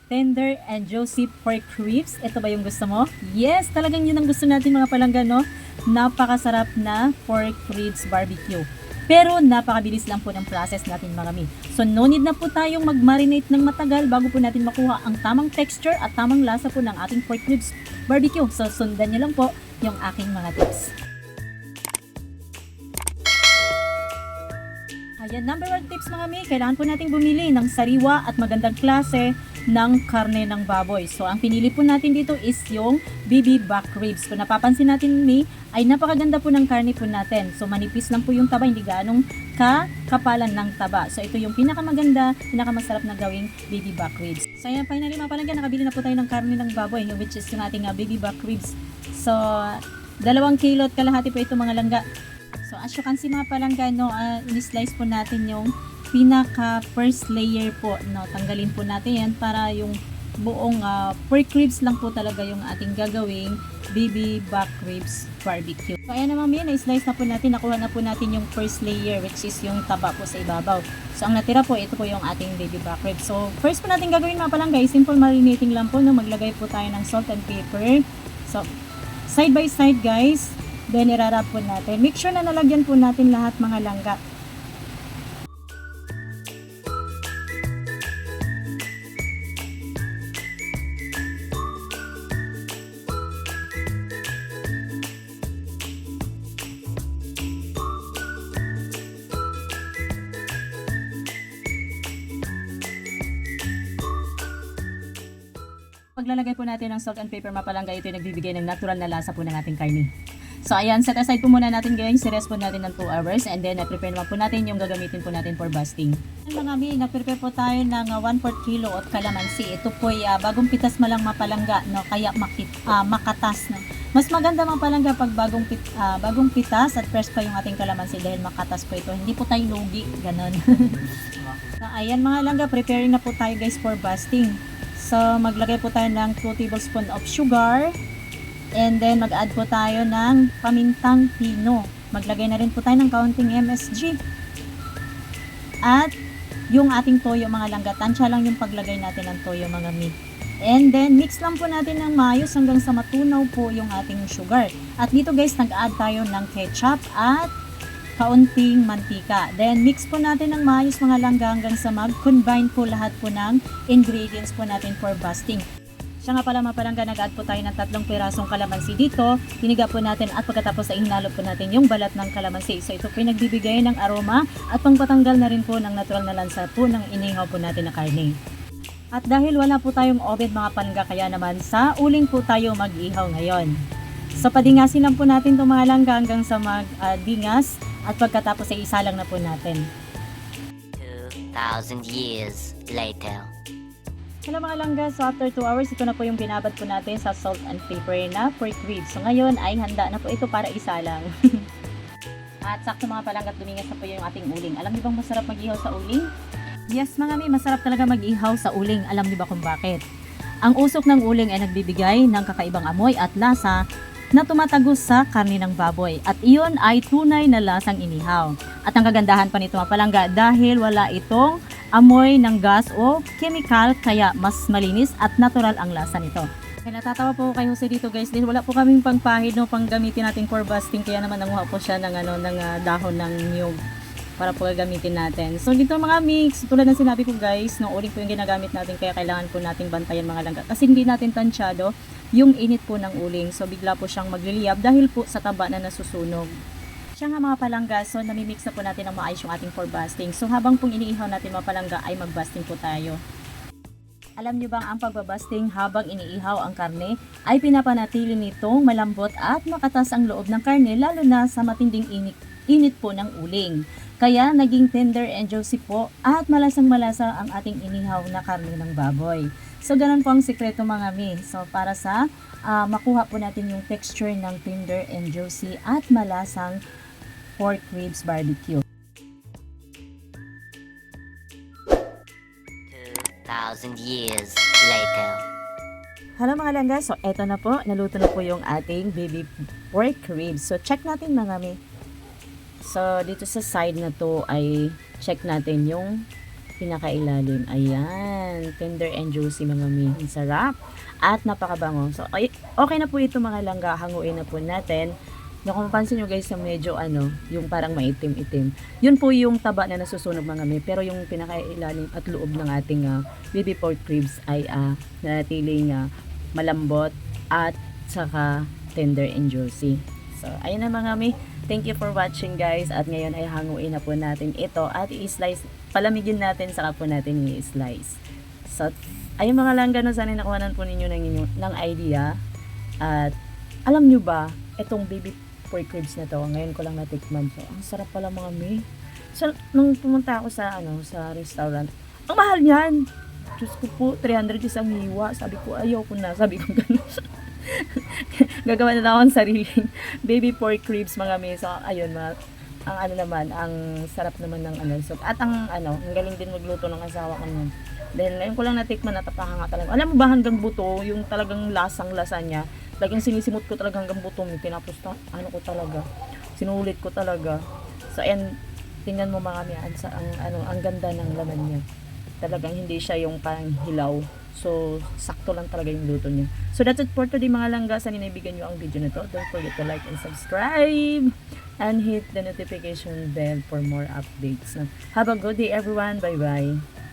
tender and juicy pork ribs. Ito ba yung gusto mo? Yes, talagang yun ang gusto natin mga palangga, no? Napakasarap na pork ribs barbecue. Pero napakabilis lang po ng process natin mga mi. So no need na po tayong mag-marinate ng matagal bago po natin makuha ang tamang texture at tamang lasa po ng ating pork ribs barbecue. So sundan nyo lang po yung aking mga tips. Ayan, number 1 tips mga mi, kailangan po nating bumili ng sariwa at magandang klase ng karne ng baboy. So, ang pinili po natin dito is yung BB back ribs. Kung napapansin natin mi, ay napakaganda po ng karne po natin. So, manipis lang po yung taba, hindi ganong kapalan ng taba. So, ito yung pinakamaganda, pinakamasarap na gawing BB back ribs. So, ayan, finally mga palangga, nakabili na po tayo ng karne ng baboy, which is yung ating BB back ribs. So, 2 kilo at kalahati po ito mga langga. So, as you can see mga palangga, no, in-slice po natin yung pinaka first layer po, no. Tanggalin po natin yan para yung buong pork ribs lang po talaga yung ating gagawing BB back ribs barbecue. So, ayan naman yan, na-slice na po natin, nakuha na po natin yung first layer, which is yung taba po sa ibabaw. So, ang natira po, ito po yung ating BB back ribs. So, first po natin gagawin mga palangga, simple marinating lang po, no. Maglagay po tayo ng salt and pepper. So, side by side guys. Then, irarap po natin. Make sure na nalagyan po natin lahat mga langga. Paglalagay po natin ng salt and pepper mapalangga, ito yung nagbibigay ng natural na lasa po ng ating karne. So ayan, set aside po muna natin guys, i-rest po natin ng 2 hours and then prepare naman po natin yung gagamitin po natin for basting. Mga mi, nag-prepare po tayo ng 1/4 kilo of calamansi. Ito po ay bagong pitas malang mapalangga, no? Kaya makatas. No? Mas maganda mapalangga pag bagong pitas at fresh pa yung ating calamansi dahil makatas po ito. Hindi po tayo lugi, ganon. So ayan mga langga, preparing na po tayo guys for basting. So maglagay po tayo ng 2 tablespoon of sugar. And then, mag-add po tayo ng pamintang pino. Maglagay na rin po tayo ng kaunting MSG. At yung ating toyo mga langga. Tansya lang yung paglagay natin ng toyo mga mi. And then, mix lang po natin ng maayos hanggang sa matunaw po yung ating sugar. At dito guys, nag-add tayo ng ketchup at kaunting mantika. Then, mix po natin ng maayos mga langga hanggang sa mag-combine po lahat po ng ingredients po natin for basting. Siya nga pala mapalangga, nag-add po tayo ng 3 pirasong kalamansi dito. Hiniga po natin at pagkatapos ay hinalo po natin yung balat ng kalamansi. So ito po yung nagbibigay ng aroma at pangpatanggal na rin po ng natural na lansa po ng inihaw po natin na karne. At dahil wala po tayong oven mga palangga, kaya naman sa uling po tayo mag-ihaw ngayon. So padingasin lang po natin itong mga langga hanggang sa mag-dingas at pagkatapos ay isalang na po natin. 2,000 years later. Hello mga langga, so after 2 hours, ito na po yung binabad po natin sa salt and pepper na pork ribs. So ngayon ay handa na po ito para isalang. At sakto mga palangga, dumingas na po yung ating uling. Alam niyo bang masarap mag-ihaw sa uling? Yes mga mi, masarap talaga mag-ihaw sa uling. Alam niyo ba kung bakit? Ang usok ng uling ay nagbibigay ng kakaibang amoy at lasa na tumatagos sa karne ng baboy. At iyon ay tunay na lasang inihaw. At ang kagandahan pa nito mga palangga, dahil wala itong amoy ng gas o chemical, kaya mas malinis at natural ang lasa nito. Kaya natatawa po kay Jose dito guys, dahil wala po kaming pangpahid, no, pang gamitin natin for basting, kaya naman nanguha po siya ng, dahon ng niyog para po gagamitin natin. So dito mga mix, tulad ng sinabi ko guys, no, uling po yung ginagamit natin, kaya kailangan po nating bantayan mga langga. Kasi hindi natin tansyado yung init po ng uling, so bigla po siyang magliliyab dahil po sa taba na nasusunog. Siya nga mga palangga, so namimix na po natin ng maayos yung ating for basting. So habang pong iniihaw natin mga palangga ay magbasting po tayo. Alam nyo bang ang pagbabasting habang iniihaw ang karne ay pinapanatili nitong malambot at makatas ang loob ng karne, lalo na sa matinding init po ng uling. Kaya naging tender and juicy po at malasang malasa ang ating inihaw na karne ng baboy. So ganun po ang sikreto mga mi. So para sa makuha po natin yung texture ng tender and juicy at malasang pork ribs barbecue. 2,000 years later. Hello mga langga, so eto na po, naluto na po yung ating baby pork ribs. So check natin mga mi. So dito sa side na to ay check natin yung pinakailalim. Ayan, tender and juicy mga mi. Ang sarap at napakabango. So, okay na po ito mga langga. Hanguin na po natin. Kung mapansin nyo guys na medyo yung parang maitim-itim. Yun po yung taba na nasusunog mga mi. Pero yung pinakailalim at loob ng ating baby pork ribs ay nanatiling malambot at saka tender and juicy. So, ayun na mga mi. Thank you for watching guys. At ngayon ay hanguin na po natin ito at i-slice. Palamigin natin saka po natin i-slice. So, ayun mga langga na sana nakuhanan po ninyo ng idea. At alam nyo ba, itong baby pork ribs na to, ngayon ko lang natikman to. Ang sarap pala mga mi. So, nung pumunta ako sa sa restaurant, ang mahal niyan. Diyos ko po, 300 isang hiwa. Sabi ko, ayaw ko na. Sabi ko gano'n. Gagawa na lang akong sariling baby pork ribs mga mi. So, ayun ang naman, ang sarap naman ng so, at ang galing din magluto ng asawa ko nun. Dahil ngayon ko lang natikman at napakahanga talaga. Alam mo ba hanggang buto, yung talagang lasang-lasa niya, talagang sinisimot ko talaga hanggang buto, tinapos ko talaga. Sinulit ko talaga. So, ayan, tingnan mo mga mi, ang ganda ng laman niya. Talagang hindi siya yung parang hilaw. So, sakto lang talaga yung luto niya. So, that's it for today mga langga. Sana naibigan nyo ang video na to. Don't forget to like and subscribe. And hit the notification bell for more updates. Have a good day everyone. Bye-bye.